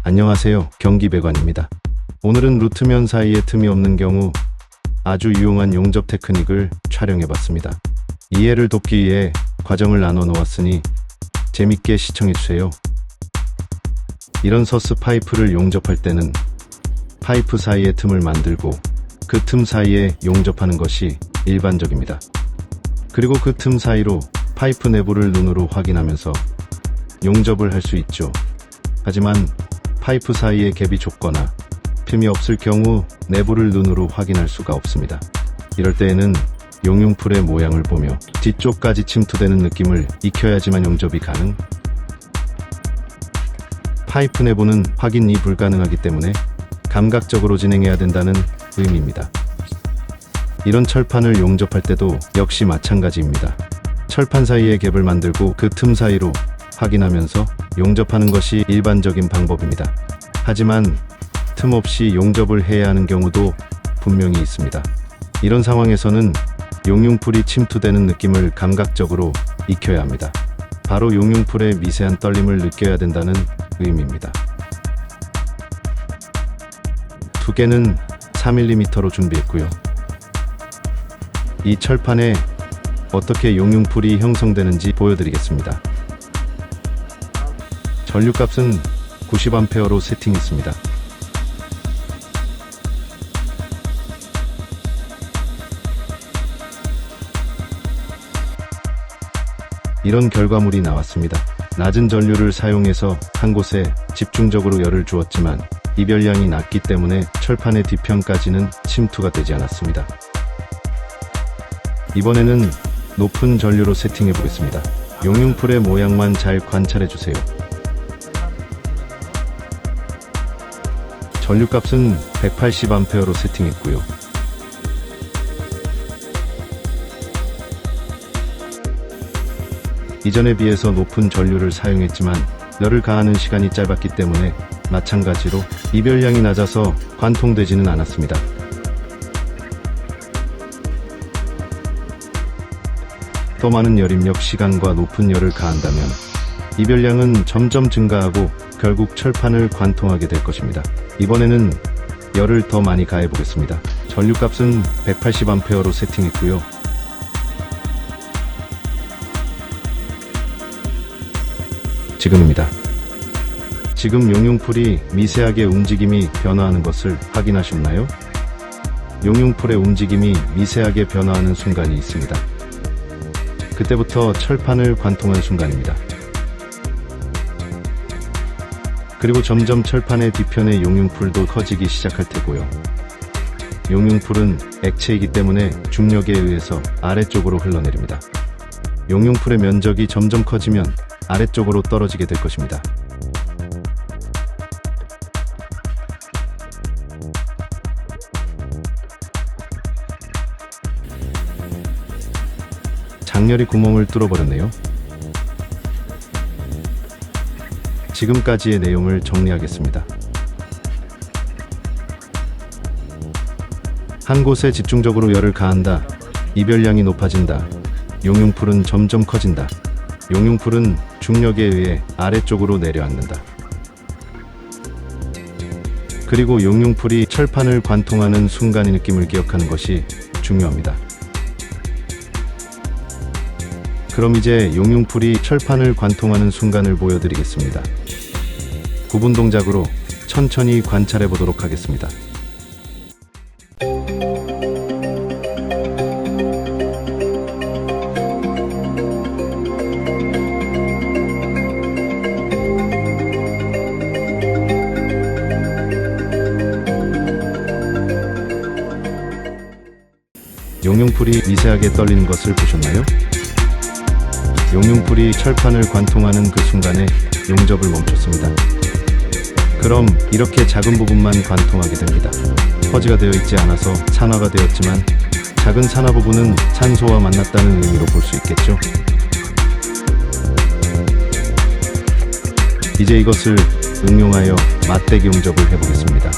안녕하세요. 경기배관입니다. 오늘은 루트면 사이에 틈이 없는 경우 아주 유용한 용접 테크닉을 촬영해봤습니다. 이해를 돕기 위해 과정을 나눠 놓았으니 재밌게 시청해주세요. 이런 서스 파이프를 용접할 때는 파이프 사이에 틈을 만들고 그 틈 사이에 용접하는 것이 일반적입니다. 그리고 그 틈 사이로 파이프 내부를 눈으로 확인하면서 용접을 할 수 있죠. 하지만 파이프 사이에 갭이 좁거나 틈이 없을 경우 내부를 눈으로 확인할 수가 없습니다. 이럴 때에는 용융풀의 모양을 보며 뒤쪽까지 침투되는 느낌을 익혀야지만 용접이 가능. 파이프 내부는 확인이 불가능하기 때문에 감각적으로 진행해야 된다는 의미입니다. 이런 철판을 용접할 때도 역시 마찬가지입니다. 철판 사이에 갭을 만들고 그 틈 사이로 확인하면서 용접하는 것이 일반적인 방법입니다. 하지만 틈 없이 용접을 해야 하는 경우도 분명히 있습니다. 이런 상황에서는 용융풀이 침투되는 느낌을 감각적으로 익혀야 합니다. 바로 용융풀의 미세한 떨림을 느껴야 된다는 의미입니다. 두께는 4mm로 준비했고요. 이 철판에 어떻게 용융풀이 형성되는지 보여드리겠습니다. 전류값은 90A로 세팅했습니다. 이런 결과물이 나왔습니다. 낮은 전류를 사용해서 한 곳에 집중적으로 열을 주었지만 이별량이 낮기 때문에 철판의 뒤편까지는 침투가 되지 않았습니다. 이번에는 높은 전류로 세팅해 보겠습니다. 용융풀의 모양만 잘 관찰해 주세요. 전류값은 180A로 세팅했고요. 이전에 비해서 높은 전류를 사용했지만 열을 가하는 시간이 짧았기 때문에 마찬가지로 이별량이 낮아서 관통되지는 않았습니다. 더 많은 열 입력 시간과 높은 열을 가한다면 이별량은 점점 증가하고 결국 철판을 관통하게 될 것입니다. 이번에는 열을 더 많이 가해 보겠습니다. 전류값은 180A로 세팅했고요. 지금입니다. 지금 용융풀이 미세하게 움직임이 변화하는 것을 확인하셨나요? 용융풀의 움직임이 미세하게 변화하는 순간이 있습니다. 그때부터 철판을 관통한 순간입니다. 그리고 점점 철판의 뒤편의 용융풀도 커지기 시작할 테고요. 용융풀은 액체이기 때문에 중력에 의해서 아래쪽으로 흘러내립니다. 용융풀의 면적이 점점 커지면 아래쪽으로 떨어지게 될 것입니다. 장렬히 구멍을 뚫어버렸네요. 지금까지의 내용을 정리하겠습니다. 한 곳에 집중적으로 열을 가한다. 이별량이 높아진다. 용융풀은 점점 커진다. 용융풀은 중력에 의해 아래쪽으로 내려앉는다. 그리고 용융풀이 철판을 관통하는 순간의 느낌을 기억하는 것이 중요합니다. 그럼 이제 용융풀이 철판을 관통하는 순간을 보여드리겠습니다. 구분 동작으로 천천히 관찰해 보도록 하겠습니다. 용융풀이 미세하게 떨리는 것을 보셨나요? 용융풀이 철판을 관통하는 그 순간에 용접을 멈췄습니다. 그럼 이렇게 작은 부분만 관통하게 됩니다. 퍼지가 되어 있지 않아서 산화가 되었지만 작은 산화 부분은 산소와 만났다는 의미로 볼 수 있겠죠. 이제 이것을 응용하여 맞대기 용접을 해보겠습니다.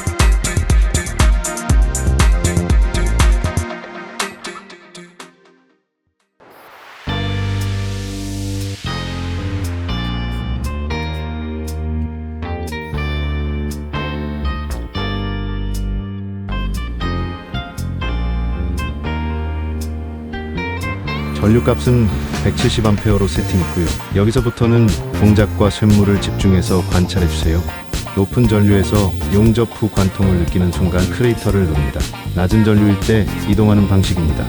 전류값은 170A로 세팅했고요. 여기서부터는 동작과 쇳물을 집중해서 관찰해주세요. 높은 전류에서 용접 후 관통을 느끼는 순간 크레이터를 누릅니다. 낮은 전류일 때 이동하는 방식입니다.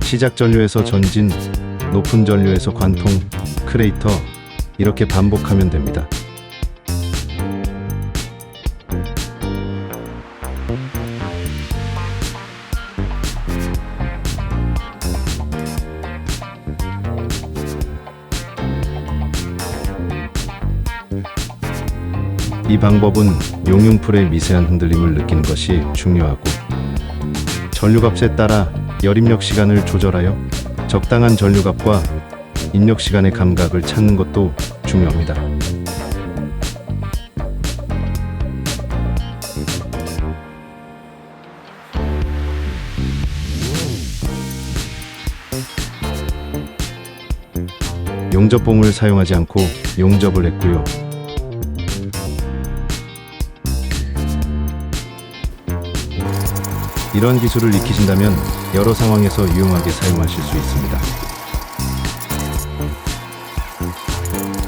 시작 전류에서 전진, 높은 전류에서 관통, 크레이터, 이렇게 반복하면 됩니다. 이 방법은 용융풀의 미세한 흔들림을 느끼는 것이 중요하고, 전류값에 따라 열입력 시간을 조절하여 적당한 전류값과 입력 시간의 감각을 찾는 것도 중요합니다. 용접봉을 사용하지 않고 용접을 했고요. 이런 기술을 익히신다면 여러 상황에서 유용하게 사용하실 수 있습니다.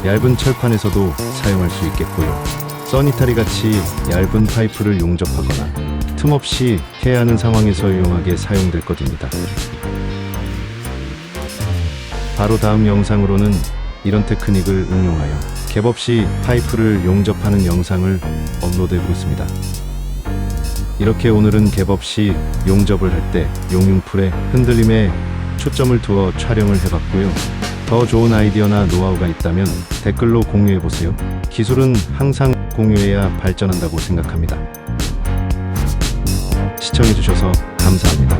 얇은 철판에서도 사용할 수 있겠고요. 써니타리 같이 얇은 파이프를 용접하거나 틈없이 해야 하는 상황에서 유용하게 사용될 것입니다. 바로 다음 영상으로는 이런 테크닉을 응용하여 갭 없이 파이프를 용접하는 영상을 업로드해 보겠습니다. 이렇게 오늘은 갭 없이 용접을 할 때 용융풀의 흔들림에 초점을 두어 촬영을 해봤고요. 더 좋은 아이디어나 노하우가 있다면 댓글로 공유해보세요. 기술은 항상 공유해야 발전한다고 생각합니다. 시청해주셔서 감사합니다.